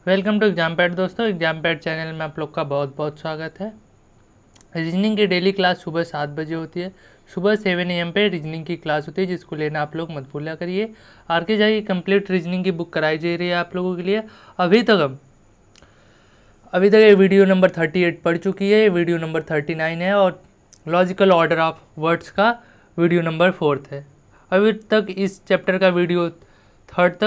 Welcome to exam pad दोस्तों। Exam pad channel में आप लोग का बहुत बहुत स्वागत है। रीजनिंग की डेली क्लास सुबह 7 बजे होती है। सुबह 7 AM पे रीजनिंग की क्लास होती है, जिसको लेना आप लोग मत भूला करिए। आर के जाइए कंप्लीट रीजनिंग की बुक कराई जा रही है आप लोगों के लिए। अभी तक ये वीडियो नंबर 38 पढ़ चुकी है, ये वीडियो नंबर 39 है और लॉजिकल ऑर्डर ऑफ वर्ड्स का वीडियो नंबर 4 है। अभी तक इस चैप्टर का वीडियो पार्ट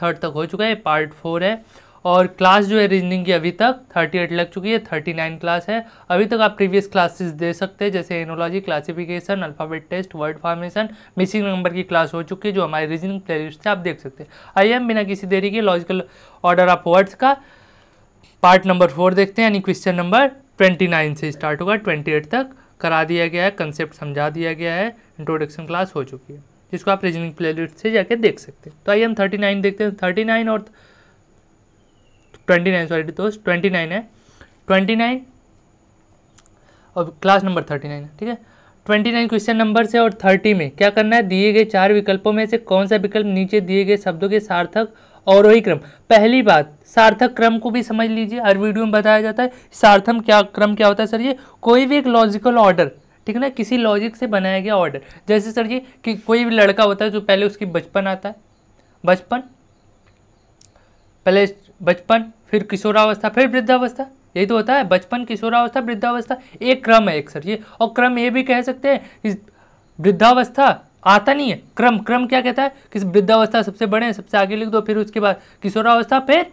थर्ड तक हो चुका है, पार्ट 4 है। और क्लास जो है रीजनिंग की अभी तक 38 लग चुकी है, 39 क्लास है। अभी तक आप प्रीवियस क्लासेस दे सकते हैं, जैसे analogy, classification, alphabet test, word formation, missing number की क्लास हो चुकी है, जो हमारी रीजनिंग प्लेलिस्ट से आप देख सकते हैं। आइए हम बिना किसी देरी के लॉजिकल ऑर्डर ऑफ वर्ड्स का पार्ट नंबर 4 देखते हैं, यानी क्वेश्चन नंबर 29 से स्टार्ट होगा, 28 तक करा दिया गया है, कंसेप्ट समझा दिया गया है, इंट्रोडक्शन क्लास हो चुकी है, जिसको आप रीजनिंग प्लेलिस्ट से जाके देख सकते हैं। तो आइए हम 39 देखते हैं। 39 और 29 सॉरी दोस्त 29 है, 29 और क्लास नंबर 39 है, ठीक है। 29 क्वेश्चन नंबर से और 30 में क्या करना है, दिए गए 4 विकल्पों में से कौन सा विकल्प नीचे दिए गए शब्दों के सार्थक अवरोही क्रम। पहली बात, सार्थक क्रम को भी समझ लीजिए, हर वीडियो में बताया जाता है सार्थक क्रम क्या होता है सर। ये कोई भी एक लॉजिकल ऑर्डर, ठीक है ना, किसी लॉजिक से बनाया गया ऑर्डर। जैसे सर जी कि कोई भी लड़का होता है तो पहले उसकी बचपन आता है, बचपन फिर किशोरावस्था फिर वृद्धावस्था, यही तो होता है, बचपन किशोरावस्था वृद्धावस्था, एक क्रम है एक सर ये। और क्रम ये भी कह सकते हैं कि वृद्धावस्था आता नहीं है, क्रम क्या कहता है कि वृद्धावस्था सबसे बड़े हैं, सबसे आगे लिख दो, फिर उसके बाद किशोरावस्था फिर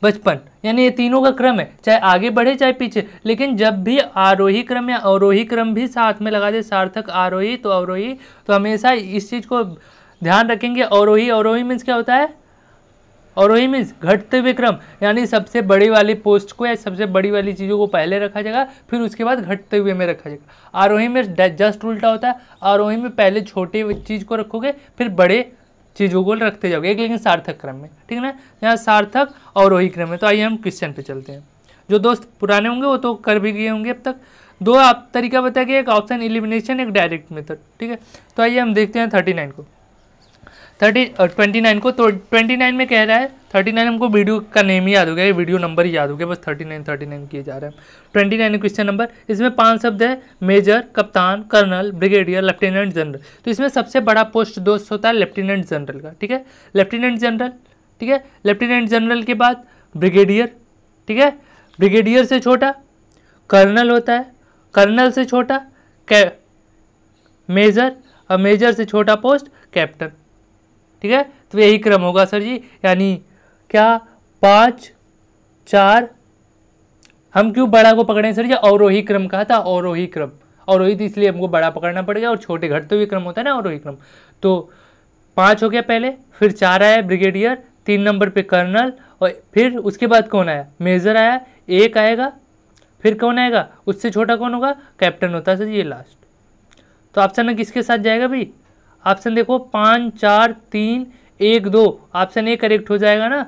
बचपन, यानी ये तीनों का क्रम है, चाहे आगे बढ़े चाहे पीछे। लेकिन जब भी आरोही क्रम या अवरोही क्रम भी साथ में लगा दे, सार्थक आरोही तो अवरोही, तो हमेशा इस चीज़ को ध्यान रखेंगे। अवरोही मीन्स क्या होता है, अवरोही मीन्स घटते हुए क्रम, यानी सबसे बड़ी वाली पोस्ट को या सबसे बड़ी वाली चीज़ों को पहले रखा जाएगा, फिर उसके बाद घटते हुए में रखा जाएगा। आरोही में जस्ट उल्टा होता है, आरोही में पहले छोटी चीज़ को रखोगे फिर बड़े चीज़ों को रखते जाओगे, एक लेकिन सार्थक क्रम में, ठीक है ना। यहाँ सार्थक अवरोही क्रम है। तो आइए हम क्वेश्चन पे चलते हैं। जो दोस्त पुराने होंगे वो तो कर भी गए होंगे अब तक। दो आप तरीका बताया गया, एक ऑप्शन एलिमिनेशन, एक डायरेक्ट मेथड, ठीक है। तो आइए हम देखते हैं 39 को, 29 को। तो 29 में कह रहा है, 39 हमको वीडियो का नेम ही याद हो गया, वीडियो नंबर ही याद हो गया, बस 39 किए जा रहे हैं। 29 क्वेश्चन नंबर, इसमें 5 शब्द है, मेजर, कप्तान, कर्नल, ब्रिगेडियर, लेफ्टिनेंट जनरल। तो इसमें सबसे बड़ा पोस्ट दोस्त होता है लेफ्टिनेंट जनरल का, ठीक है, लेफ्टिनेंट जनरल, ठीक है। लेफ्टिनेंट जनरल के बाद ब्रिगेडियर, ठीक है, ब्रिगेडियर से छोटा कर्नल होता है, कर्नल से छोटा मेजर, और मेजर से छोटा पोस्ट कैप्टन, ठीक है। तो यही क्रम होगा सर जी, यानी क्या 5 4। हम क्यों बड़ा को पकड़े सर जी, अवरोही क्रम कहा था, अवरोही क्रम, अवरोही तो इसलिए हमको बड़ा पकड़ना पड़ेगा, और छोटे घटते हुए क्रम होता है ना अवरोही क्रम। तो 5 हो गया पहले, फिर 4 आया ब्रिगेडियर, 3 नंबर पे कर्नल, और फिर उसके बाद कौन आया, मेजर आया, 1 आएगा, फिर कौन आएगा, उससे छोटा कौन होगा, कैप्टन होता है सर ये लास्ट। तो ऑप्शन में किसके साथ जाएगा भाई, ऑप्शन देखो 5 4 3 1 2, ऑप्शन ए करेक्ट हो जाएगा ना।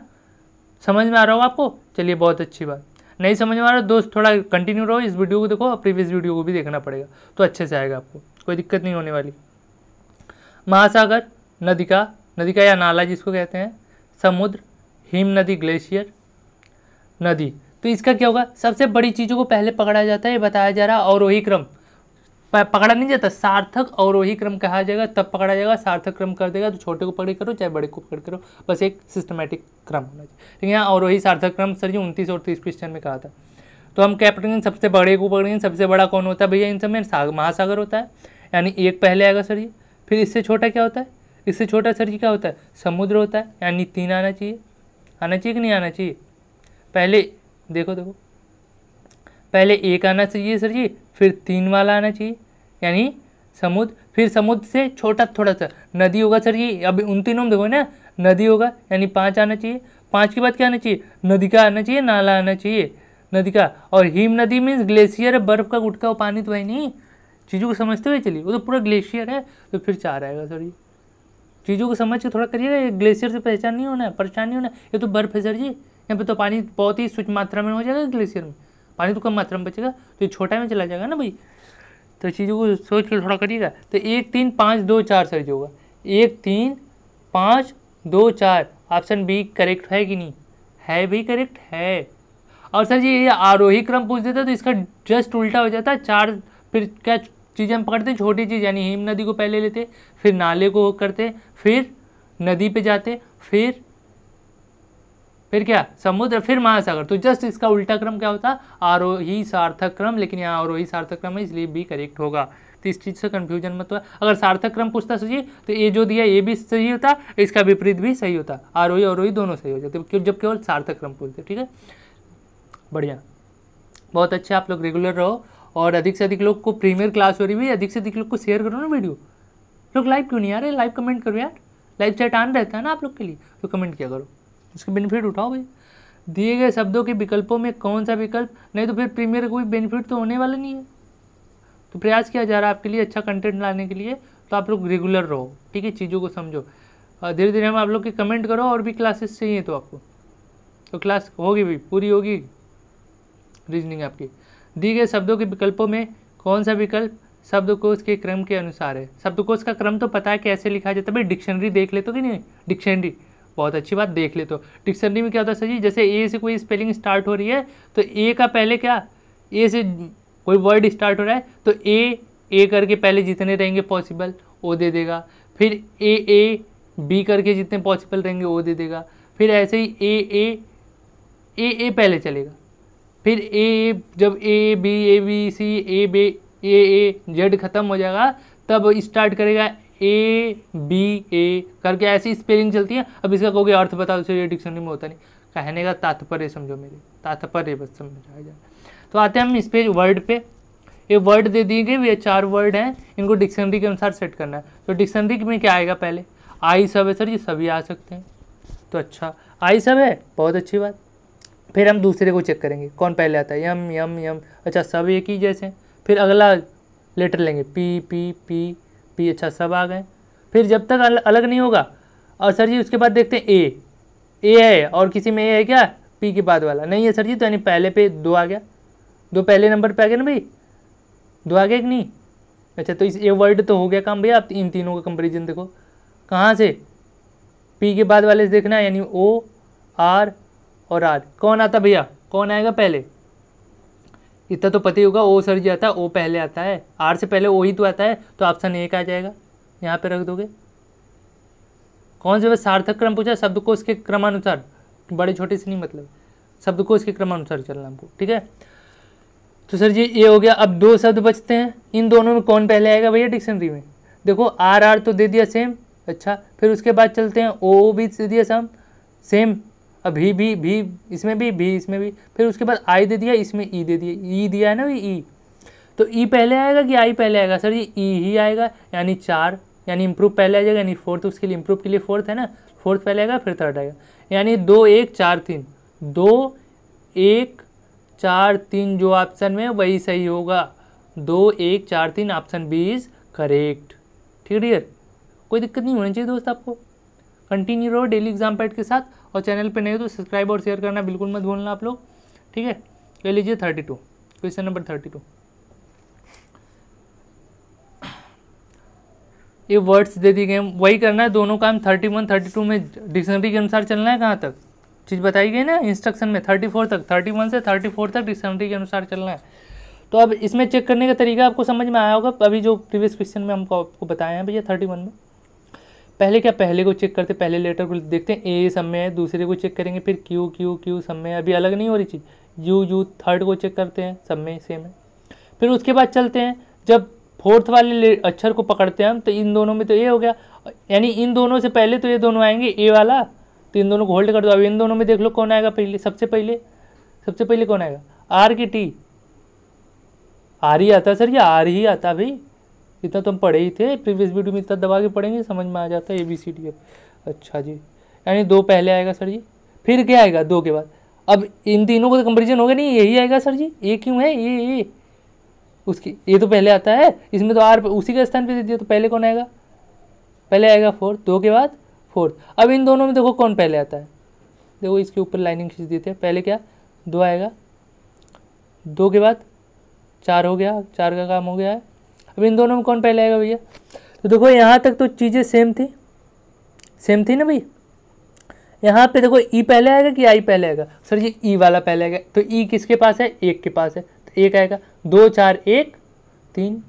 समझ में आ रहा हो आपको, चलिए बहुत अच्छी बात। नहीं समझ में आ रहा दोस्त, थोड़ा कंटिन्यू रहो, इस वीडियो को देखो और प्रीवियस वीडियो को भी देखना पड़ेगा, तो अच्छे से आएगा आपको, कोई दिक्कत नहीं होने वाली। महासागर, नदी का या नाला जिसको कहते हैं, समुद्र, हिम नदी, ग्लेशियर, नदी। तो इसका क्या होगा, सबसे बड़ी चीज़ों को पहले पकड़ा जाता है, ये बताया जा रहा है। अवरोही क्रम पकड़ा नहीं जाता, सार्थक अवरोही क्रम कहा जाएगा, तब पकड़ा जाएगा। सार्थक क्रम कर देगा तो छोटे को पकड़ करो चाहे बड़े को पकड़ करो, बस एक सिस्टमेटिक क्रम होना चाहिए। लेकिन यहाँ अवरोही सार्थक क्रम सर जी 29 और 30 क्वेश्चन में कहा था। तो हम क्या पकड़ेंगे, सबसे बड़े को पकड़ेंगे। सबसे बड़ा कौन होता है भैया इन सब में, महासागर होता है, यानी 1 पहले आएगा सर जी। फिर इससे छोटा क्या होता है, इससे छोटा सर जी क्या होता है, समुद्र होता है, यानी 3 आना चाहिए कि नहीं आना चाहिए। पहले देखो पहले 1 आना चाहिए सर जी, फिर 3 वाला आना चाहिए, यानी समुद्र, फिर समुद्र से छोटा थोड़ा सा नदी होगा सर जी। अब उन तीनों में देखो ना, नदी होगा, यानी 5 आना चाहिए। 5 के बाद क्या आना चाहिए, नदी का आना चाहिए, नाला आना चाहिए नदी का। और हिम नदी मीन्स ग्लेशियर, बर्फ का गुटका हुआ पानी तो है नहीं, चीज़ों को समझते हुए चलिए, वो तो पूरा ग्लेशियर है। तो फिर 4 आएगा सर जी, चीज़ों को समझ के थोड़ा करिएगा, ग्लेशियर से परेशान नहीं होना है, परेशान नहीं होना है, ये तो बर्फ है सर जी। यहाँ पे तो पानी बहुत ही सूक्ष्म मात्रा में हो जाएगा, ग्लेशियर में पानी तो कम मात्रा में बचेगा, तो ये छोटा में चला जाएगा ना भाई। तो चीज़ों को सोच के थोड़ा करिएगा। तो 1 3 5 2 4 सर जो होगा, 1 3 5 2 4, ऑप्शन बी करेक्ट है कि नहीं, है भी करेक्ट है। और सर जी ये आरोही क्रम पूछ देता तो इसका जस्ट उल्टा हो जाता। चार फिर क्या चीज़ें हम पकड़ते, छोटी चीज़ यानी हिम नदी को पहले लेते, फिर नाले को करते, फिर नदी पे जाते, फिर क्या समुद्र, फिर महासागर। तो जस्ट इसका उल्टा क्रम क्या होता, आरोही सार्थक क्रम। लेकिन यहाँ आरोही सार्थक क्रम है इसलिए बी करेक्ट होगा। तो इस चीज़ से कंफ्यूजन मत हो। अगर सार्थक क्रम पूछता सही तो ये जो दिया ये भी सही होता, इसका विपरीत भी सही होता, आरोही अवरोही दोनों सही हो जाते जब केवल सार्थक क्रम पूछते। ठीक है, बढ़िया, बहुत अच्छा। आप लोग रेगुलर रहो और अधिक से अधिक लोग को प्रीमियर क्लास हो रही है, अधिक से अधिक लोग को शेयर करो ना वीडियो। लोग लाइव क्यों नहीं आ रहे, लाइव कमेंट करो यार, लाइव चैट ऑन रहता है ना आप लोग के लिए, तो कमेंट किया करो, उसके बेनिफिट उठाओ भाई। दिए गए शब्दों के विकल्पों में कौन सा विकल्प, नहीं तो फिर प्रीमियर कोई बेनिफिट तो होने वाला नहीं है। तो प्रयास किया जा रहा है आपके लिए अच्छा कंटेंट लाने के लिए, तो आप लोग रेगुलर रहो। ठीक है, चीज़ों को समझो, धीरे धीरे हम आप लोग के कमेंट करो। और भी क्लासेस चाहिए तो आपको, तो क्लास होगी भी, पूरी होगी रीजनिंग आपकी। दिए गए शब्दों के विकल्पों में कौन सा विकल्प शब्दकोश के क्रम के अनुसार है। शब्दकोश का क्रम तो पता है कैसे लिखा जाता है भाई, डिक्शनरी देख ले तो कि नहीं, डिक्शनरी बहुत अच्छी बात, देख ले तो। डिक्शनरी में क्या होता है सर जी, जैसे ए से कोई स्पेलिंग स्टार्ट हो रही है तो ए का पहले क्या, ए से कोई वर्ड स्टार्ट हो रहा है तो ए करके पहले जितने रहेंगे पॉसिबल वो दे देगा, फिर ए बी करके जितने पॉसिबल रहेंगे वो दे देगा, फिर ऐसे ही ए पहले चलेगा, फिर ए जब A B C A Z खत्म हो जाएगा तब स्टार्ट करेगा ए बी ए करके, ऐसी स्पेलिंग चलती है। अब इसका कोई अर्थ बताओ तो ये डिक्शनरी में होता नहीं, कहने का तात्पर्य समझो, मेरे तात्पर्य बस समझ आ जाए। तो आते हैं हम इस पे वर्ड पे। ये वर्ड दे दिए गए, ये 4 वर्ड हैं, इनको डिक्शनरी के अनुसार सेट करना है। तो डिक्शनरी में क्या आएगा, पहले आई सब है सर जी, सभी आ सकते हैं, तो अच्छा आई सब है, बहुत अच्छी बात। फिर हम दूसरे को चेक करेंगे कौन पहले आता है, यम यम यम, अच्छा सब एक ही जैसे। फिर अगला लेटर लेंगे पी पी पी पी, अच्छा सब आ गए। फिर जब तक अलग नहीं होगा, और सर जी उसके बाद देखते हैं ए है, और किसी में ए है क्या, पी के बाद वाला नहीं है सर जी, तो यानी पहले पे 2 आ गया, 2 पहले नंबर पे आ गया ना भाई, 2 आ गया कि नहीं। अच्छा तो इस ए वर्ड तो हो गया काम भैया। आप इन तीनों का कंपेरिजन देखो, कहाँ से, पी के बाद वाले से देखना, यानी ओ आर और आर, कौन आता भैया, कौन आएगा पहले, इतना तो पता ही होगा, ओ सर जी आता है, ओ पहले आता है, आर से पहले ओ ही तो आता है, तो ऑप्शन ए का आ जाएगा, यहाँ पे रख दोगे। कौन से बस सार्थक क्रम पूछा, शब्दकोश के क्रमानुसार, बड़े छोटे से नहीं मतलब, शब्दकोश के क्रमानुसार चलना हमको, ठीक है। तो सर जी ये हो गया। अब 2 शब्द बचते हैं, इन दोनों में कौन पहले आएगा भैया डिक्शनरी में, देखो आर तो दे दिया सेम, अच्छा फिर उसके बाद चलते हैं ओ भी दे दिया सेम, अब भी इसमें भी इसमें भी, फिर उसके बाद आई दे दिया, इसमें ई दे दिया, ई दिया है ना भाई ई, तो ई पहले आएगा कि आई पहले आएगा, सर जी ई ही आएगा, यानी 4, यानी इम्प्रूव पहले आ जाएगा, यानी 4th, उसके लिए इम्प्रूव के लिए 4th है ना, 4th पहले आएगा फिर 3rd आएगा, यानी 2 1 4 3, 2 1 4 3 जो ऑप्शन में वही सही होगा, 2 1 4 3 ऑप्शन बी इज करेक्ट। ठीक है, कोई दिक्कत नहीं होनी चाहिए दोस्त आपको। कंटिन्यू रहो डेली एग्जाम पैड के साथ, और चैनल पे नहीं हो तो सब्सक्राइब और शेयर करना बिल्कुल मत भूलना आप लोग, ठीक है। ले लीजिए 32, क्वेश्चन नंबर 32। ये वर्ड्स दे दिए गए, वही करना है दोनों काम, 31 32 में डिक्शनरी के अनुसार चलना है। कहाँ तक चीज़ बताई गई ना इंस्ट्रक्शन में, 34 तक, 31 से 34 तक डिक्शनरी के अनुसार चलना है। तो अब इसमें चेक करने का तरीका आपको समझ में आया होगा, अभी जो प्रीवियस क्वेश्चन में हमको आपको बताया है भैया 31 में। पहले क्या, पहले को चेक करते, पहले लेटर को देखते हैं, ए सब में है, दूसरे को चेक करेंगे, फिर क्यू सब में है, अभी अलग नहीं हो रही चीज़, यू 3rd को चेक करते हैं, सब में सेम है। फिर उसके बाद चलते हैं, जब 4th वाले अक्षर को पकड़ते हैं हम, तो इन दोनों में तो ए हो गया, यानी इन दोनों से पहले तो ये दोनों आएंगे ए वाला, तो इन दोनों को होल्ड कर दो। अब इन दोनों में देख लो कौन आएगा पहले, सबसे पहले कौन आएगा, आर की टी, आर ही आता सर, ये आर ही आता भाई, इतना तो हम पढ़े ही थे प्रीवियस वीडियो में, इतना दबा के पढ़ेंगे समझ में आ जाता है ABCD। अच्छा जी, यानी 2 पहले आएगा सर जी, फिर क्या आएगा 2 के बाद, अब इन तीनों को तो कंपेरिजन होगा नहीं, यही आएगा सर जी, ए क्यों है, ये उसकी, ये तो पहले आता है, इसमें तो आर उसी के स्थान पे दे दिया, तो पहले कौन आएगा, पहले आएगा 4, 2 के बाद 4th। अब इन दोनों में देखो कौन पहले आता है, देखो इसके ऊपर लाइनिंग खींच देते हैं, पहले क्या 2 आएगा, 2 के बाद 4 हो गया, 4 का काम हो गया है। अब इन दोनों में कौन पहले आएगा भैया, तो देखो यहाँ तक तो चीज़ें सेम थी ना भाई, यहाँ पे देखो ई पहले आएगा कि आई पहले आएगा? सर जी ई वाला पहले आएगा, तो ई किसके पास है? 1 के पास है, तो 1 आएगा। 2 4 1 3,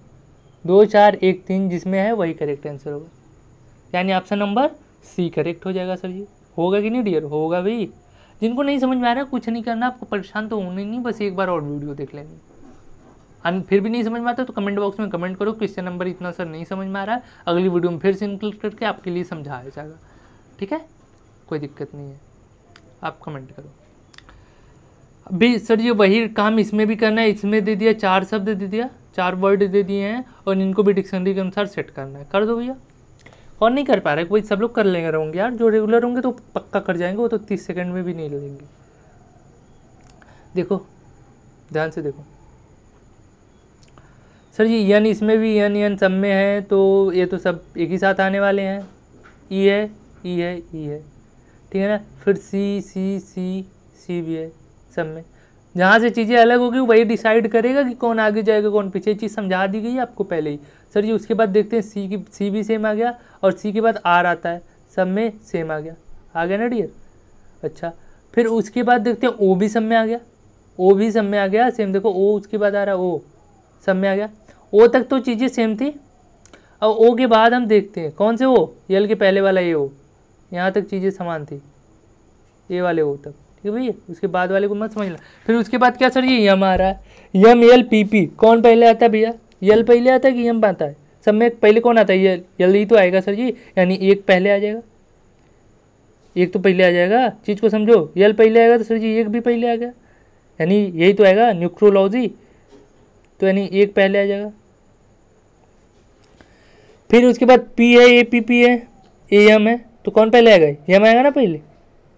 2 4 1 3 जिसमें है वही करेक्ट आंसर होगा, यानी ऑप्शन नंबर सी करेक्ट हो जाएगा सर जी। होगा कि नहीं डियर? होगा भाई। जिनको नहीं समझ में आ रहा है कुछ नहीं करना, आपको परेशान तो होना ही नहीं, बस एक बार और वीडियो देख लेंगे। फिर भी नहीं समझ में आता तो कमेंट बॉक्स में कमेंट करो क्वेश्चन नंबर इतना सर नहीं समझ में आ रहा है, अगली वीडियो में फिर से इंक्लूड करके आपके लिए समझाया जाएगा, ठीक है? कोई दिक्कत नहीं है, आप कमेंट करो। अभी सर जी वही काम इसमें भी करना है, इसमें दे दिया 4 शब्द दे दिया, 4 वर्ड दे दिए हैं और इनको भी डिक्शनरी के अनुसार सेट करना है। कर दो भैया। और नहीं कर पा रहे कोई, सब लोग कर लेंगे होंगे यार, जो रेगुलर होंगे तो पक्का कर जाएंगे, वो तो 30 सेकंड में भी नहीं लगेंगे। देखो ध्यान से देखो सर जी, यन इसमें भी यन सब में है, तो ये तो सब एक ही साथ आने वाले हैं। ई है, ई है, ई है, ठीक है ना? फिर सी भी है सब में। जहाँ से चीज़ें अलग होगी वही डिसाइड करेगा कि कौन आगे जाएगा कौन पीछे। चीज़ समझा दी गई है आपको पहले ही सर जी। उसके बाद देखते हैं सी भी सेम आ गया और सी के बाद आर आता है, सब में सेम आ गया ना डियर? अच्छा, फिर उसके बाद देखते हैं ओ भी सब में आ गया, ओ भी सब में आ गया सेम। देखो ओ उसके बाद आ रहा है, ओ सब में आ गया। ओ तक तो चीज़ें सेम थी, और ओ के बाद हम देखते हैं कौन से ओ, यल के पहले वाला ये ओ, यहाँ तक चीज़ें समान थी, ये वाले ओ तक, ठीक है भैया? उसके बाद वाले को मत समझना। फिर उसके बाद क्या सर ये यम आ रहा है, यम यल पी पी, कौन पहले आता है भैया? यल पहले आता है कि यम आता है? सब में पहले कौन आता है? यल ही तो आएगा सर जी, यानी एक पहले आ जाएगा, एक तो पहले आ जाएगा। चीज़ को समझो, यल पहले आएगा तो सर जी एक भी पहले आ गया, यानी यही तो आएगा न्यूक्रोलॉजी, तो यानी एक पहले आ जाएगा। फिर उसके बाद पी है, ए पी पी है, ए यम है, तो कौन पहले आएगा? यम आएगा ना पहले,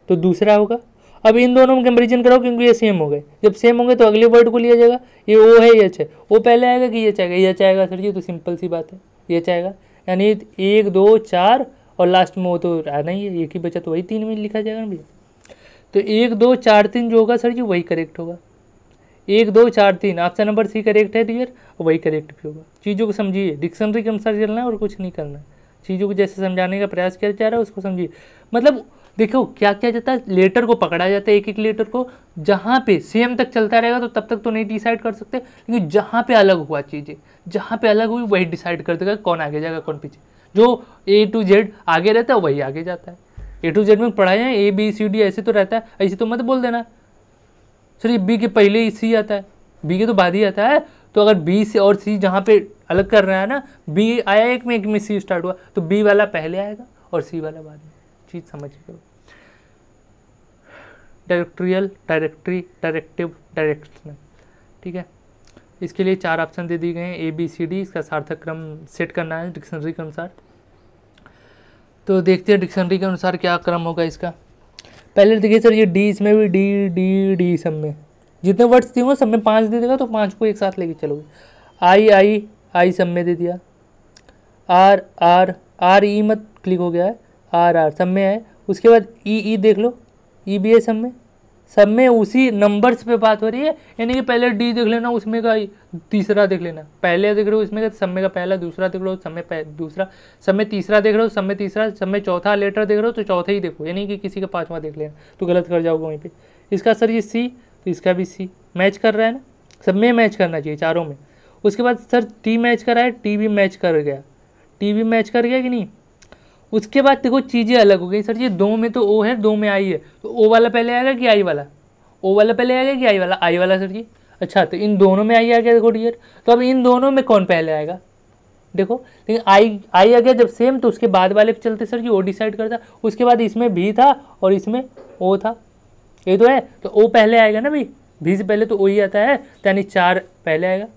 तो दूसरा होगा। अब इन दोनों में कंपेरिजन करो क्योंकि ये सेम हो गए। जब सेम होंगे तो अगले वर्ड को लिया जाएगा। ये ओ है, एच है, ओ पहले आएगा कि एच आएगा? एच आएगा सर जी, तो सिंपल सी बात है, एच आएगा। यानी 1 2 4 और लास्ट में वो तो आना ही है, एक ही बचा, तो वही 3 में लिखा जाएगा ना भैया। तो 1 2 4 3 जो होगा सर जी वही करेक्ट होगा। 1 2 4 3 ऑप्शन नंबर सी करेक्ट है डियर, वही करेक्ट भी होगा। चीज़ों को समझिए, डिक्शनरी के अनुसार चलना है और कुछ नहीं करना है। चीज़ों को जैसे समझाने का प्रयास किया जा रहा है उसको समझिए। मतलब देखो क्या क्या जाता है, लेटर को पकड़ा जाता है, एक एक लेटर को। जहाँ पे सेम तक चलता रहेगा तो तब तक तो नहीं डिसाइड कर सकते, लेकिन जहाँ पे अलग हुआ चीज़ें, जहाँ पे अलग हुई वही डिसाइड कर देगा कौन आगे जाएगा कौन पीछे। जो ए टू जेड आगे रहता है वही आगे जाता है। ए टू जेड में पढ़ाए हैं ए बी सी डी, ऐसे तो रहता है, ऐसे तो मत बोल देना सर ये बी के पहले ही सी आता है, बी के तो बाद ही आता है। तो अगर बी से और सी जहाँ पे अलग कर रहा है ना, बी आया एक में सी स्टार्ट हुआ, तो बी वाला पहले आएगा और सी वाला बाद में। चीज़ समझ करो। डायरेक्टोरियल, डायरेक्टरी, डायरेक्टिव, डायरेक्शनल, ठीक है? इसके लिए 4 ऑप्शन दे दिए गए हैं, ए बी सी डी। इसका सार्थक क्रम सेट करना है डिक्शनरी के अनुसार। तो देखते हैं डिक्शनरी के अनुसार क्या क्रम होगा इसका। पहले देखिए सर ये डी, इसमें भी डी डी डी, सब में जितने वर्ड्स दिए होंगे सब में 5 दे देगा, तो 5 को एक साथ लेके चलोगे। आई आई आई सब में दे दिया। आर आर आर ई मत क्लिक हो गया है, आर आर सब में है। उसके बाद ई ई देख लो, ई भी है सब में। सब में उसी नंबर्स पे बात हो रही है, यानी कि पहले डी देख लेना, उसमें का तीसरा देख लेना। पहले देख रहे हो इसमें का सब में का पहला, दूसरा देख रहे हो सब में दूसरा, सब में तीसरा देख रहे हो सब में तीसरा, सब में चौथा लेटर देख रहे हो तो चौथा ही देखो, यानी कि किसी का 5वां देख लेना, तो गलत कर जाओगे वहीं पे। इसका सर ये सी, तो इसका भी सी मैच कर रहा है ना, सब में मैच करना चाहिए चारों में। उसके बाद सर टी मैच कर रहा है, टी भी मैच कर गया, टी भी मैच कर गया कि नहीं। उसके बाद देखो चीज़ें अलग हो गई सर जी, 2 में तो ओ है, 2 में आई है, तो ओ वाला पहले आएगा कि आई वाला? ओ वाला पहले आएगा कि आई वाला? आई वाला सर जी। अच्छा, तो इन दोनों में आई आ गया देखो डियर, तो अब इन दोनों में कौन पहले आएगा देखो। लेकिन आई आ गया जब सेम, तो उसके बाद वाले पे चलते सर जी, ओ डिसाइड करता। उसके बाद इसमें भी था और इसमें ओ था, ये तो है, तो ओ पहले आएगा ना भाई, भी से पहले तो ओ ही आता है, तो यानी 4 पहले आएगा,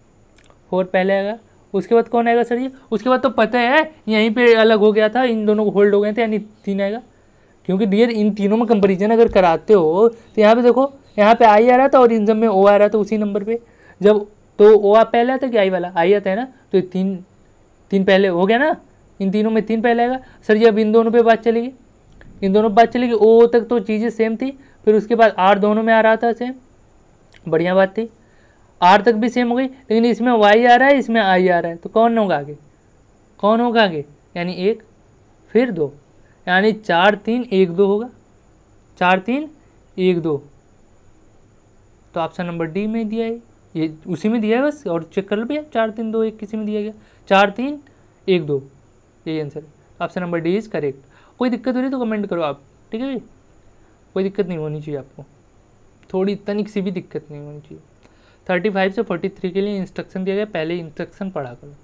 4 पहले आएगा। उसके बाद कौन आएगा सर जी? उसके बाद तो पता है यहीं पे अलग हो गया था, इन दोनों को होल्ड हो गए थे, यानी 3 आएगा। क्योंकि डियर इन तीनों में कंपैरिजन अगर कराते हो तो यहाँ पे देखो, यहाँ पे आई आ रहा था और इन सब में ओ आ रहा था उसी नंबर पे। जब तो ओ आप पहले आता कि आई वाला? आई आता है ना, तो 3 पहले हो गया ना, इन तीनों में 3 पहले आएगा सर जी। अब इन दोनों पे बात चलेगी, इन दोनों पे बात चलेगी। ओ तक तो चीज़ें सेम थी, फिर उसके बाद आर दोनों में आ रहा था सेम, बढ़िया बात थी। आर तक भी सेम हो गई, लेकिन इसमें वाई आ रहा है, इसमें आई आ रहा है, तो कौन होगा आगे? कौन होगा आगे? यानी 1 फिर 2, यानी 4 3 1 2 होगा, 4 3 1 2, तो ऑप्शन नंबर डी में दिया है, ये उसी में दिया है बस, और चेक कर लो भैया 4 3 2 1 किसी में दिया गया, 4 3 1 2, यही आंसर है। Option number D is correct. कोई दिक्कत हो रही है तो कमेंट करो आप, ठीक है भाई, कोई दिक्कत नहीं होनी चाहिए आपको, थोड़ी तनिक सी भी दिक्कत नहीं होनी चाहिए। 35 से 43 के लिए इंस्ट्रक्शन दिया गया, पहले इंस्ट्रक्शन पढ़ा करो।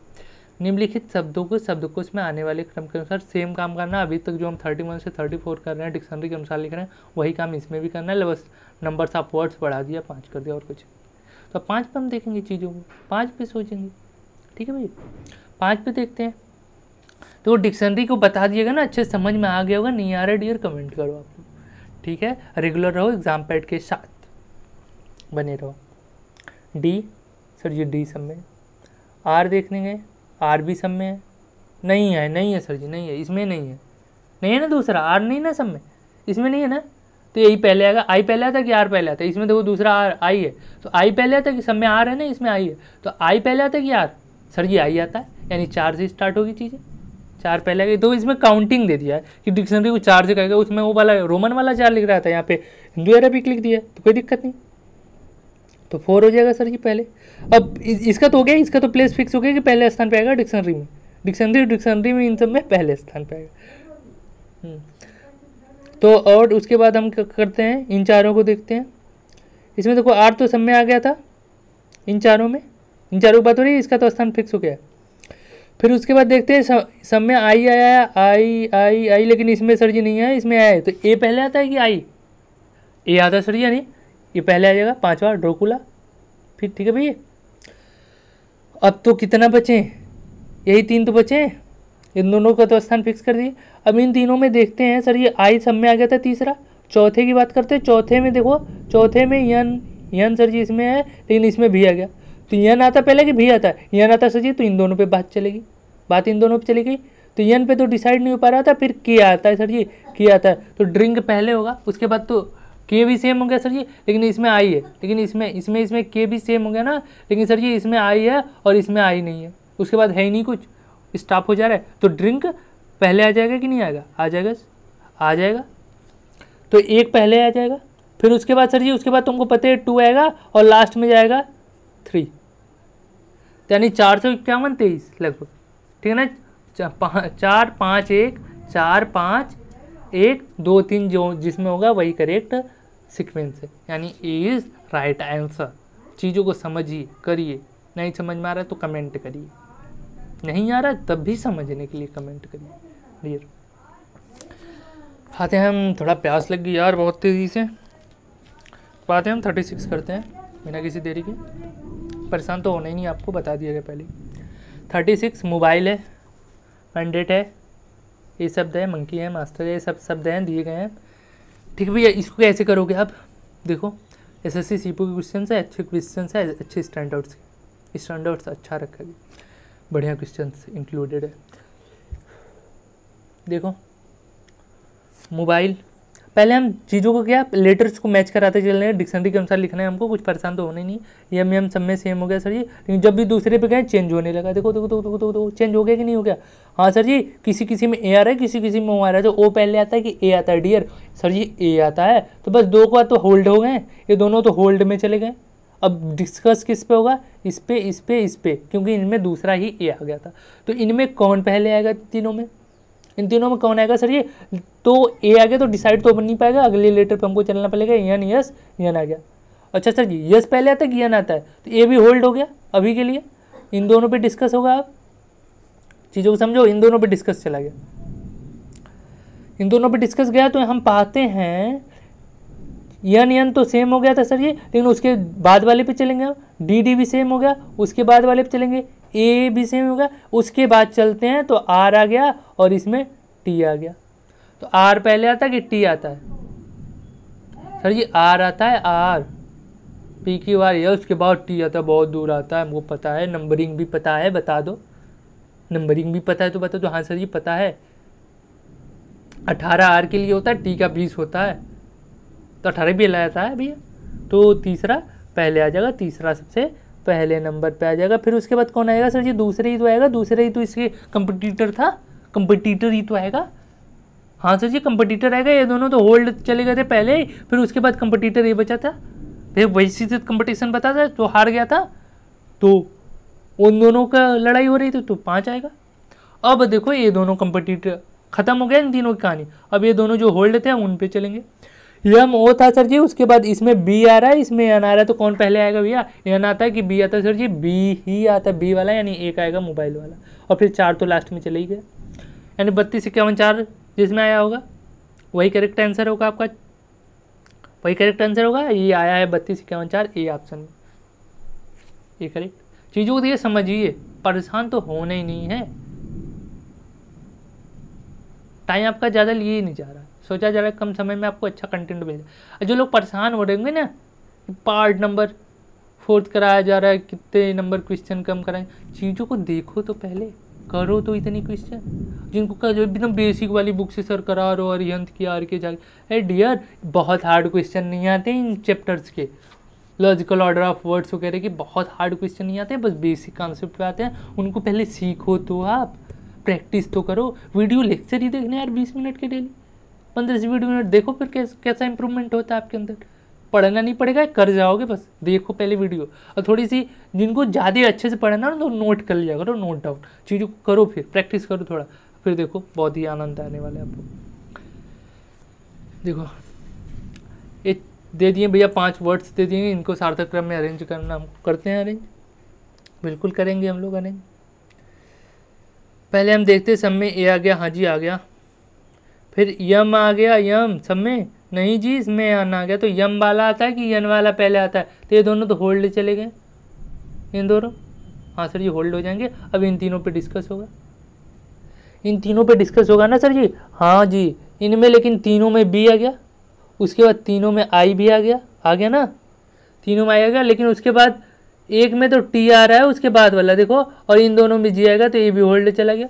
निम्नलिखित शब्दों को शब्दकोश में आने वाले क्रम के अनुसार सेम काम करना। अभी तक जो हम 31 से 34 कर रहे हैं डिक्शनरी के अनुसार लिख रहे हैं, वही काम इसमें भी करना है, बस नंबर्स ऑफ वर्ड्स बढ़ा दिया, 5 कर दिया और कुछ। तो 5 पे हम देखेंगे चीज़ों को, 5 पे सोचेंगे, ठीक है भाई। 5 पे देखते हैं, तो डिक्शनरी को बता दिएगा ना, अच्छे समझ में आ गया होगा, नहीं आ रहा डियर कमेंट करो आप, ठीक है। रेगुलर रहो, एग्जाम पैड के साथ बने रहो। डी सर ये डी सब में, आर देखने गए, आर भी सब में है, नहीं है सर जी, नहीं है, इसमें नहीं है ना, दूसरा आर नहीं ना सब में, इसमें नहीं है ना, तो यही पहले आएगा। आई पहले आता कि आर पहले आता है, इसमें देखो दूसरा आर आई है, तो आई पहले आता कि सब में आर है ना, इसमें आई है, तो आई पहले आता कि आर, सर जी आई आता है, यानी 4 से स्टार्ट होगी चीज़ें, 4 पहले आ गई। तो इसमें काउंटिंग दे दिया है कि डिक्शनरी को 4 से कहेगा, उसमें वो वाला रोमन वाला 4 लिख रहा था, यहाँ पे हिंदू अरबिक लिख दिया, तो कोई दिक्कत नहीं, तो 4 हो जाएगा सर जी पहले। अब इसका तो हो गया, इसका तो प्लेस फिक्स हो गया कि पहले स्थान पे आएगा डिक्शनरी में, डिक्शनरी में इन सब में पहले स्थान पे आएगा। तो और उसके बाद हम करते हैं, इन चारों को देखते हैं। इसमें देखो आर तो सब में आ गया था, इन चारों की बात हो रही है, इसका तो स्थान फिक्स हो गया। फिर उसके बाद देखते हैं सब में आई आया, आई, लेकिन इसमें सर जी नहीं है, इसमें आया है, तो ए पहले आता है कि आई, ए आता है सर जी, यानी ये पहले आ जाएगा, 5वां ड्रोकुला। फिर ठीक है भैया, अब तो कितना बचे, यही 3 तो बचे, इन दोनों का तो स्थान फिक्स कर दिए। अब इन तीनों में देखते हैं, सर ये आई सब में आ गया था तीसरा। चौथे की बात करते हैं, चौथे में देखो, चौथे में यन सर जी इसमें है, लेकिन इसमें भी आ गया, तो यन आता पहले कि भी आता है, यन आता सर जी, तो इन दोनों पे बात चलेगी, बात इन दोनों पे चली गई। तो यन पे तो डिसाइड नहीं हो पा रहा था, फिर के आता है सर जी, के आता है, तो ड्रिंक पहले होगा, उसके बाद तो के भी सेम हो गया सर जी, लेकिन इसमें आई है, लेकिन इसमें के भी सेम हो गया ना, लेकिन सर जी इसमें आई है और इसमें आई नहीं है, उसके बाद है ही नहीं कुछ, स्टॉप हो जा रहा है, तो ड्रिंक पहले आ जाएगा कि नहीं आएगा, आ जाएगा, तो एक पहले आ जाएगा। फिर उसके बाद सर जी, उसके बाद तुमको पता है 2 आएगा और लास्ट में जाएगा 3, यानी 451 लगभग, ठीक है ना, 4 5 1 4 5 1 2 3 जो जिसमें होगा वही करेक्ट सीक्वेंस है, यानी ए इज़ राइट आंसर। चीज़ों को समझिए, करिए, नहीं समझ में आ रहा है तो कमेंट करिए, नहीं आ रहा है तब भी समझने के लिए कमेंट करिए डियर। आते हैं हम, थोड़ा प्यास लग गई यार बहुत तेज़ी से, आते हैं हम 36 करते हैं बिना किसी देरी के, परेशान तो होना ही नहीं, आपको बता दिया गया पहले। 36 मोबाइल है, मैंडेट है, ये शब्द है, मंकी है, मास्टर है, ये सब शब्द हैं दिए गए हैं, ठीक है भैया। इसको कैसे करोगे आप, देखो एसएससी सीपीओ के क्वेश्चन है, अच्छे क्वेश्चन है, अच्छे स्टैंडर्ड्स अच्छा रखा गया, बढ़िया क्वेश्चन इंक्लूडेड है। देखो मोबाइल, पहले हम चीज़ों को क्या लेटर्स को मैच कराते चल रहे हैं, डिक्शनरी के अनुसार लिखना है हमको, कुछ परेशान तो होना ही नहीं। एम सब में सेम हो गया सर जी, लेकिन जब भी दूसरे पे गए चेंज होने लगा, देखो चेंज हो गया कि नहीं हो गया। हाँ सर जी, किसी में ए आ रहा है, किसी में ओ आ रहा है, तो ओ पहले आता है कि ए आता है डियर, सर जी ए आता है, तो बस 2 को तो होल्ड हो गए, ये दोनों तो होल्ड में चले गए। अब डिस्कस किस पे होगा, इस पे, क्योंकि इनमें दूसरा ही ए आ गया था, तो इनमें कौन पहले आएगा, इन तीनों में कौन आएगा सर ये, तो ए आ गया तो डिसाइड तो बन नहीं पाएगा, अगले लेटर पे हमको चलना पड़ेगा, यन आ गया। अच्छा सर जी यस पहले आता है कि यन आता है, तो ए भी होल्ड हो गया अभी के लिए, इन दोनों पे डिस्कस होगा। आप चीज़ों को समझो, इन दोनों पे डिस्कस चला गया, इन दोनों पे डिस्कस गया, तो हम पाते हैं यन तो सेम हो गया था सर ये, लेकिन उसके बाद वाले पे चलेंगे, डी भी सेम हो गया, उसके बाद वाले पे चलेंगे, ए भी सेम हो गया, उसके बाद चलते हैं तो आर आ गया और इसमें टी आ गया। तो आर पहले आता है कि टी आता है, सर जी आर आता है, आर पी की बार है, उसके बाद टी आता है, बहुत दूर आता है, हमको पता है, नंबरिंग भी पता है, बता दो, नंबरिंग भी पता है तो बता दो। हाँ सर जी पता है, 18 आर के लिए होता है, टी का 20 होता है, तो 18 भी लाया है भैया, तो तीसरा पहले आ जाएगा, तीसरा सबसे पहले नंबर पे आ जाएगा। फिर उसके बाद कौन आएगा सर जी, दूसरे ही तो आएगा, दूसरे ही तो इसके कंपटीटर था, कंपटीटर ही तो आएगा। हाँ सर जी, कंपटीटर आएगा, ये दोनों तो होल्ड चले गए थे पहले ही, फिर उसके बाद कंपटीटर ये बचा था, फिर वैसी से कंपटीशन बता था, तो हार गया था, तो उन दोनों का लड़ाई हो रही थी, तो 5 आएगा। अब देखो ये दोनों कंपटीटर खत्म हो गया इन तीनों की कहानी, अब ये दोनों जो होल्ड थे उन पे चलेंगे। यम ओ था सर जी, उसके बाद इसमें बी आ रहा है, इसमें एन आ रहा है, तो कौन पहले आएगा भैया? एन आता है कि बी आता है? सर जी बी ही आता है, बी वाला, यानी एक आएगा मोबाइल वाला, और फिर 4 तो लास्ट में चले ही गया, यानी 32 51 4 जिसमें आया होगा वही करेक्ट आंसर होगा आपका, वही करेक्ट आंसर होगा। ये आया है 32 51 4 ए ऑप्शन में, ये करेक्ट। चीज़ों को दिए समझिए, परेशान तो होना ही नहीं है, टाइम आपका ज़्यादा लिए ही नहीं जा रहा, सोचा जा रहा है कम समय में आपको अच्छा कंटेंट मिल जाए। जो लोग परेशान हो रहे होंगे ना, पार्ट नंबर 4 कराया जा रहा है, कितने नंबर क्वेश्चन कम कराएं, चीज़ों को देखो तो पहले, करो तो इतनी क्वेश्चन जिनको का जो एकदम बेसिक वाली बुक से सर करा रहे हो, अरिहंत की आर के जाके, डियर बहुत हार्ड क्वेश्चन नहीं आते इन चैप्टर्स के, लॉजिकल ऑर्डर ऑफ वर्ड्स वगैरह के बहुत हार्ड क्वेश्चन नहीं आते हैं, बस बेसिक कॉन्सेप्ट पे आते हैं, उनको पहले सीखो तो आप प्रैक्टिस तो करो। वीडियो लेक्चर ही देखने यार 20 मिनट के डेली, 15 से 20 मिनट देखो, फिर कैसा इंप्रूवमेंट होता है आपके अंदर। पढ़ना नहीं पड़ेगा, कर जाओगे, बस देखो पहले वीडियो, और थोड़ी सी जिनको ज़्यादा अच्छे से पढ़ना ना तो नोट कर लिया करो, नोट डाउन चीज़ों को करो, फिर प्रैक्टिस करो थोड़ा, फिर देखो बहुत ही आनंद आने वाला है आपको। देखो ये दे दिए भैया 5 वर्ड्स दे दिए, इनको सार्थक क्रम में अरेंज करना, हम करते हैं अरेंज, बिल्कुल करेंगे हम लोग अरेंज। पहले हम देखते हैं सब में ए आ गया, हाँ जी आ गया, फिर यम आ गया, यम सब में नहीं जी, इसमें यन आ गया, तो यम वाला आता है कि यन वाला पहले आता है? तो ये दोनों तो होल्ड चले गए, इन दोनों, हाँ सर ये होल्ड हो जाएंगे। अब इन तीनों पे डिस्कस होगा, इन तीनों पे डिस्कस होगा ना सर जी? हाँ जी, इनमें लेकिन तीनों में बी आ गया, उसके बाद तीनों में आई भी आ गया ना, तीनों में आ गया, लेकिन उसके बाद एक में तो टी आ रहा है उसके बाद वाला देखो, और इन दोनों में जी आएगा, तो ये भी होल्ड चला गया।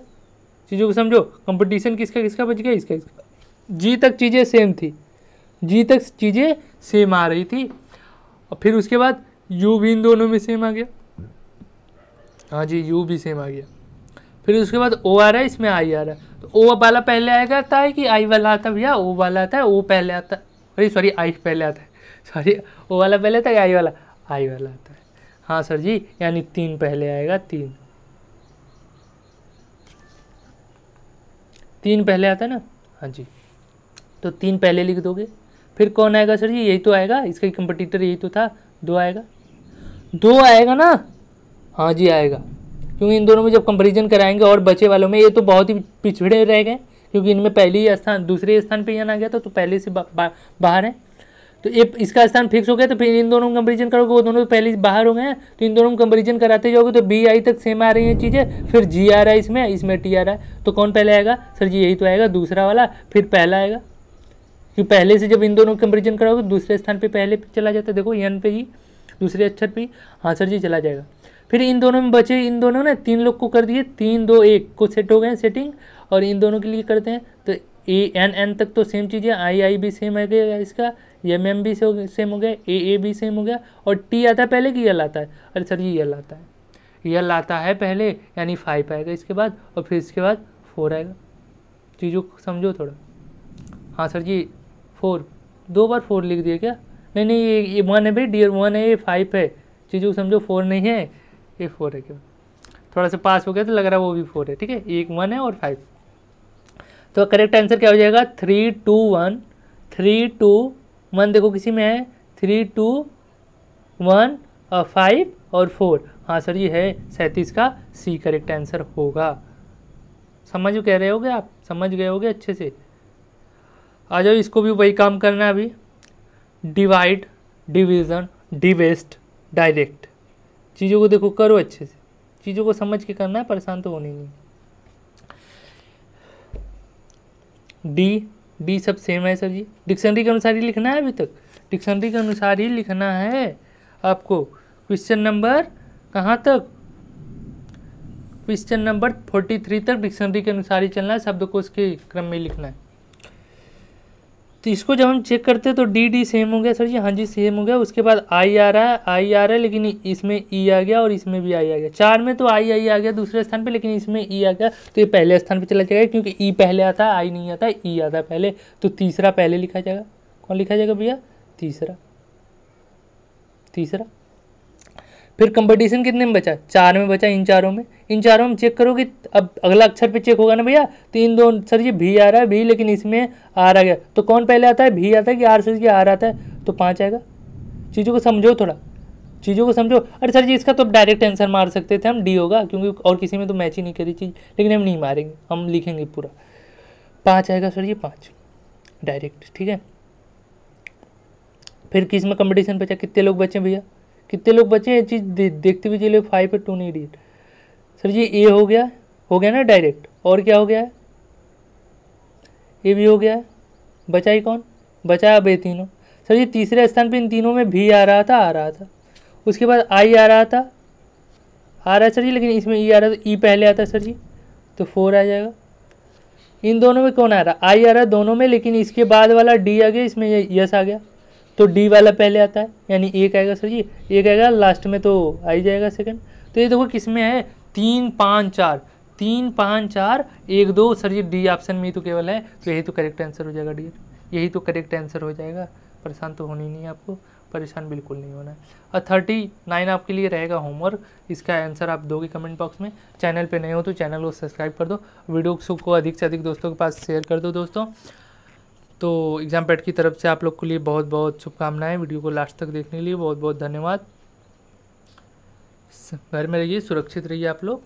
चीज़ों को समझो, कंपटीशन किसका किसका बच गया, इसका इसका, जी तक चीज़ें सेम थी, जी तक चीज़ें सेम आ रही थी, और फिर उसके बाद यू भी इन दोनों में सेम आ गया, हाँ जी यू भी सेम आ गया, फिर उसके बाद ओ आ रहा है, इसमें आई आ रहा है, तो ओ वाला पहले आएगा आता है कि आई वाला आता है भैया? ओ वाला आता है, ओ पहले आता है, अरे सॉरी आई पहले आता है, सॉरी ओ वाला पहले आता है, आई वाला आता है, हाँ सर जी, यानी 3 पहले आएगा, 3 पहले आता है ना, हाँ जी, तो 3 पहले लिख दोगे, फिर कौन आएगा सर जी? यही तो आएगा, इसका कंपटीटर यही तो था, 2 आएगा, 2 आएगा ना, हाँ जी आएगा, क्योंकि इन दोनों में जब कंपैरिजन कराएंगे और बचे वालों में ये तो बहुत ही पिछड़े रह गए, क्योंकि इनमें पहले ही स्थान दूसरे स्थान पे यन आ गया था, तो पहले से बाहर है, तो ये इसका स्थान फिक्स हो गया, तो फिर इन दोनों में कंपेरिजन करोगे, वो दोनों पहले ही बाहर हो गए हैं, तो इन दोनों में कंपेरिजन कराते जाओगे, तो बी आई तक सेम आ रही हैं चीज़ें, फिर जी आ रहा है इसमें टी आ रहा है, तो कौन पहले आएगा सर जी? यही तो आएगा दूसरा वाला, फिर पहला आएगा, क्योंकि पहले से जब इन दोनों कंपेरिजन कराओगे दूसरे स्थान पे पहले चला जाता है, देखो एन पे ही दूसरे अक्षर पे ही, हाँ सर जी चला जाएगा। फिर इन दोनों में बचे, इन दोनों ने 3 लोग को कर दिए, 3 2 1 को सेट हो गए सेटिंग, और इन दोनों के लिए करते हैं, तो ए एन तक तो सेम चीज़ है, आई भी सेम है गया इसका, एम भी सेम हो गया, ए भी सेम हो गया, और टी आता है पहले कि यल आता है? अरे सर जी यल आता है, यल आता है पहले, यानी 5 आएगा इसके बाद, और फिर इसके बाद 4 आएगा, चीज़ों को समझो थोड़ा। हाँ सर जी 4, 2 बार 4 लिख दिया क्या? नहीं ये 1 है भाई डियर, 1 है, ये 5 है, चीज़ों को समझो, 4 नहीं है, ये 4 है, क्या थोड़ा सा पास हो गया तो लग रहा है वो भी 4 है, ठीक है, एक 1 है और 5, तो करेक्ट आंसर क्या हो जाएगा? 3 2 1, 3 2 1 देखो किसी में है, 3 2 1 और 5 और 4, हाँ सर ये है 37 का सी करेक्ट आंसर होगा। समझ कह रहे होगे आप, समझ गए होगे अच्छे से। आ जाओ, इसको भी वही काम करना है अभी, डिवाइड डिवीज़न डिवेस्ट डायरेक्ट, चीज़ों को देखो करो अच्छे से, चीज़ों को समझ के करना है, परेशान तो होने नहीं। डी सब सेम है सर जी, डिक्शनरी के अनुसार ही लिखना है, अभी तक डिक्शनरी के अनुसार ही लिखना है आपको। क्वेश्चन नंबर कहाँ तक? क्वेश्चन नंबर 43 तक डिक्शनरी के अनुसार ही चलना है, शब्दकोश के क्रम में लिखना है। तो इसको जब हम चेक करते हैं तो डी डी सेम हो गया सर जी, हाँ जी सेम हो गया। उसके बाद आई आ रहा है, आई आ रहा है, लेकिन इसमें ई आ गया और इसमें भी आई आ गया। 4 में तो आई आई आ गया दूसरे स्थान पे, लेकिन इसमें ई आ गया, तो ये पहले स्थान पे चला जाएगा, क्योंकि ई पहले आता है, आई नहीं आता है, ई आता है पहले। तो तीसरा पहले लिखा जाएगा। कौन लिखा जाएगा भैया? तीसरा। तीसरा। फिर कंपटीशन कितने में बचा? 4 में बचा, इन चारों में। इन चारों में चेक करोगे, अब अगला अक्षर पे चेक होगा ना भैया, तो इन दो सर जी भी आ रहा है, भी, लेकिन इसमें आर आ गया, तो कौन पहले आता है? भी आता है कि आर? सर जी आर आता है, तो 5 आएगा। चीज़ों को समझो, थोड़ा चीज़ों को समझो। अरे सर जी इसका तो डायरेक्ट आंसर मार सकते थे हम, डी होगा, क्योंकि और किसी में तो मैच ही नहीं करी चीज़, लेकिन हम नहीं मारेंगे, हम लिखेंगे पूरा। 5 आएगा सर जी, 5 डायरेक्ट, ठीक है। फिर किस में कंपटीशन बचा? कितने लोग बचे भैया? कितने लोग बचे? ये चीज़ देखते हुए चलिए। 5 पे 2 नहीं डिजिट सर जी। ए हो गया ना डायरेक्ट, और क्या हो गया है? ए भी हो गया है। बचा ही कौन? बचा अब ये तीनों। सर जी तीसरे स्थान पे इन तीनों में भी आ रहा था। उसके बाद आई आ रहा है सर जी, लेकिन इसमें ई आ रहा था, ई पहले आता है सर जी, तो 4 आ जाएगा। इन दोनों में कौन आ रहा? आई आ रहा है दोनों में, लेकिन इसके बाद वाला डी आ गया, इसमें यस आ गया, तो डी वाला पहले आता है, यानी 1 आएगा सर जी, 1 आएगा, लास्ट में तो आई जाएगा सेकंड। तो ये देखो किस में है? 3 5 4, 3 5 4 1 2 सर जी, डी ऑप्शन में ही तो केवल है, तो यही तो करेक्ट आंसर हो जाएगा डियर, यही तो करेक्ट आंसर हो जाएगा। परेशान तो होनी नहीं है आपको, परेशान बिल्कुल नहीं होना है। और 39 आपके लिए रहेगा होमवर्क, इसका आंसर आप दोगे कमेंट बॉक्स में। चैनल पे नए हो तो चैनल को सब्सक्राइब कर दो, वीडियो को अधिक से अधिक दोस्तों के पास शेयर कर दो दोस्तों। तो एग्जाम पैड की तरफ से आप लोग के लिए बहुत बहुत शुभकामनाएं। वीडियो को लास्ट तक देखने के लिए बहुत बहुत धन्यवाद। घर में रहिए, सुरक्षित रहिए आप लोग।